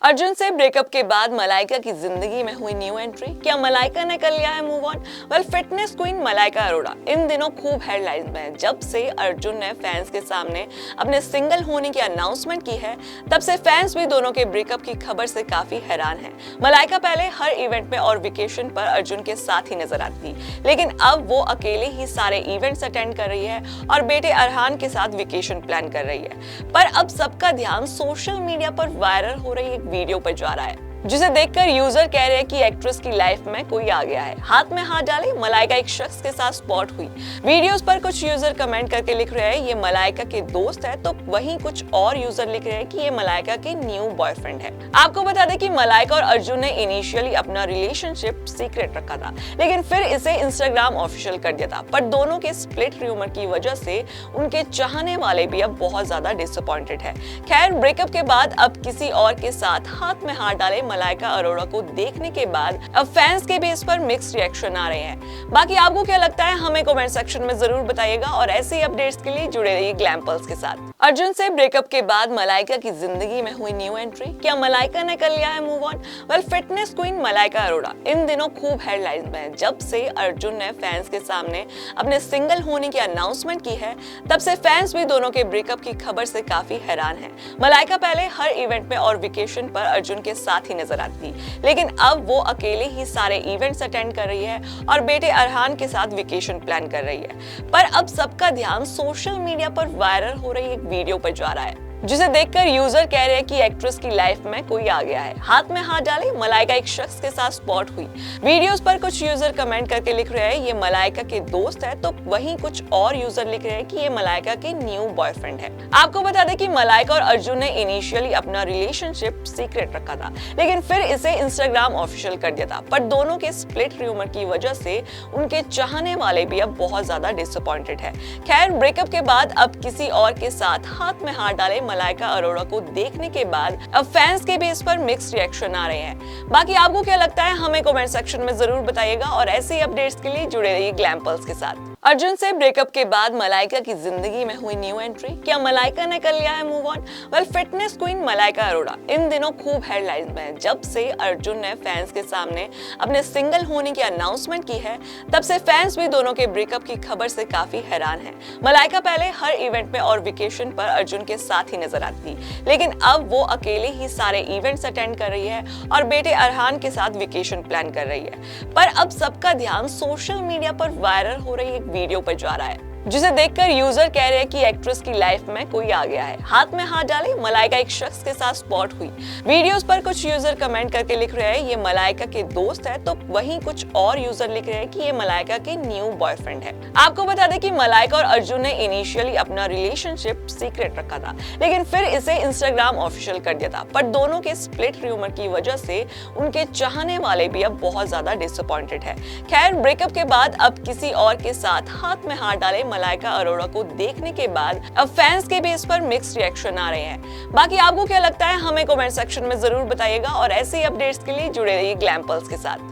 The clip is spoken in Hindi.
अर्जुन से ब्रेकअप के बाद मलाइका की जिंदगी में हुई न्यू एंट्री। क्या मलाइका ने कर लिया है move on? Well, fitness queen Malaika Arora इन दिनों खूब हेडलाइंस में है। जब से अर्जुन ने फैंस के सामने अपने सिंगल होने की अनाउंसमेंट की है, तब से फैंस भी दोनों के ब्रेकअप की खबर से काफी हैरान हैं। मलाइका पहले हर इवेंट में और वेकेशन पर अर्जुन के साथ ही नजर आती, लेकिन अब वो अकेले ही सारे इवेंट्स अटेंड कर रही है और बेटे अरहान के साथ वेकेशन प्लान कर रही है। पर अब सबका ध्यान सोशल मीडिया पर वायरल हो रही एक वीडियो पर जा रहा है, जिसे देखकर यूजर कह रहे हैं कि एक्ट्रेस की लाइफ में कोई आ गया है। हाथ में हाथ डाले मलाइका एक शख्स के साथ स्पॉट हुई। वीडियोस पर कुछ यूजर कमेंट करके लिख रहे हैं ये मलाइका के दोस्त है, तो वहीं कुछ और यूजर लिख रहे हैं कि ये मलाइका के न्यू बॉयफ्रेंड है। आपको बता दें कि मलाइका और अर्जुन ने इनिशियली अपना रिलेशनशिप सीक्रेट रखा था, लेकिन फिर इसे इंस्टाग्राम ऑफिशियल कर दिया था। पर दोनों के स्प्लिट र्यूमर की वजह से उनके चाहने वाले भी अब बहुत ज्यादा डिसअपॉइंटेड है। खैर, ब्रेकअप के बाद अब किसी और के साथ हाथ में हाथ डाले मलाइका अरोड़ा को देखने के बाद अब फैंस के भी इस पर मिक्स रिएक्शन आ रहे हैं। बाकी आपको क्या लगता है, हमें कमेंट सेक्शन में जरूर बताइएगा और ऐसे ही अपडेट्स के लिए जुड़े रहिए ग्लैम पल्स के साथ। अर्जुन से ब्रेकअप के बाद मलाइका की जिंदगी में हुई न्यू एंट्री। क्या मलाइका ने कर लिया है move on? Well, fitness queen Malaika Arora इन दिनों खूब हेडलाइंस में है। जब से अर्जुन ने फैंस के सामने अपने सिंगल होने की अनाउंसमेंट की है, तब से फैंस भी दोनों के ब्रेकअप की खबर से काफी हैरान हैं। मलाइका पहले हर इवेंट में और वेकेशन पर अर्जुन के साथ ही नजर आती, लेकिन अब वो अकेले ही सारे इवेंट्स अटेंड कर रही है और बेटे अरहान के साथ वेकेशन प्लान कर रही है। पर अब सबका ध्यान सोशल मीडिया पर वायरल हो रही एक वीडियो पर जा रहा है, जिसे देखकर यूजर कह रहे हैं कि एक्ट्रेस की लाइफ में कोई आ गया है। हाथ में हाथ डाले मलाइका एक शख्स के साथ स्पॉट हुई। वीडियोस पर कुछ यूजर कमेंट करके लिख रहे हैं ये मलाइका के दोस्त है, तो वहीं कुछ और यूजर लिख रहे हैं कि ये मलाइका के न्यू बॉयफ्रेंड है। आपको बता दें कि मलाइका और अर्जुन ने इनिशियली अपना रिलेशनशिप सीक्रेट रखा था, लेकिन फिर इसे इंस्टाग्राम ऑफिशियल कर दिया था। पर दोनों के स्प्लिट र्यूमर की वजह से उनके चाहने वाले भी अब बहुत ज्यादा डिसअपॉइंटेड है। खैर, ब्रेकअप के बाद अब किसी और के साथ हाथ में हाथ डाले मलाइका अरोड़ा को देखने के बाद अब फैंस के भी इस पर मिक्स रिएक्शन आ रहे हैं। बाकी आपको क्या लगता है, हमें कमेंट सेक्शन में जरूर बताइएगा और ऐसे ही अपडेट्स के लिए जुड़े रहिए ग्लैम पल्स के साथ। अर्जुन से ब्रेकअप के बाद मलाइका की जिंदगी में हुई न्यू एंट्री। क्या मलाइका ने कर लिया है move on? Well, fitness queen Malaika Arora इन दिनों खूब हेडलाइंस में है। जब से अर्जुन ने फैंस के सामने अपने सिंगल होने की अनाउंसमेंट की है, तब से फैंस भी दोनों के ब्रेकअप की खबर से काफी हैरान हैं। मलाइका पहले हर इवेंट में और वेकेशन पर अर्जुन के साथ ही नजर आती, लेकिन अब वो अकेले ही सारे इवेंट्स अटेंड कर रही है और बेटे अरहान के साथ वेकेशन प्लान कर रही है। पर अब सबका ध्यान सोशल मीडिया पर वायरल हो रही एक वीडियो पर जा रहा है, जिसे देखकर यूजर कह रहे हैं कि एक्ट्रेस की लाइफ में कोई आ गया है। हाथ में हाथ डाले मलाइका एक शख्स के साथ स्पॉट हुई। वीडियोस पर कुछ यूजर कमेंट करके लिख रहे हैं ये मलाइका के दोस्त है, तो वहीं कुछ और यूजर लिख रहे हैं कि ये मलाइका के न्यू बॉयफ्रेंड है। आपको बता दें कि मलाइका और अर्जुन ने इनिशियली अपना रिलेशनशिप सीक्रेट रखा था, लेकिन फिर इसे इंस्टाग्राम ऑफिशियल कर दिया था। पर दोनों के स्प्लिट र्यूमर की वजह से उनके चाहने वाले भी अब बहुत ज्यादा डिसअपॉइंटेड है। खैर, ब्रेकअप के बाद अब किसी और के साथ हाथ में हाथ डाले मलाइका अरोड़ा को देखने के बाद अब फैंस के भी इस पर मिक्स रिएक्शन आ रहे हैं। बाकी आपको क्या लगता है, हमें कमेंट सेक्शन में जरूर बताइएगा और ऐसे ही अपडेट्स के लिए जुड़े रहिए ग्लैम पल्स के साथ।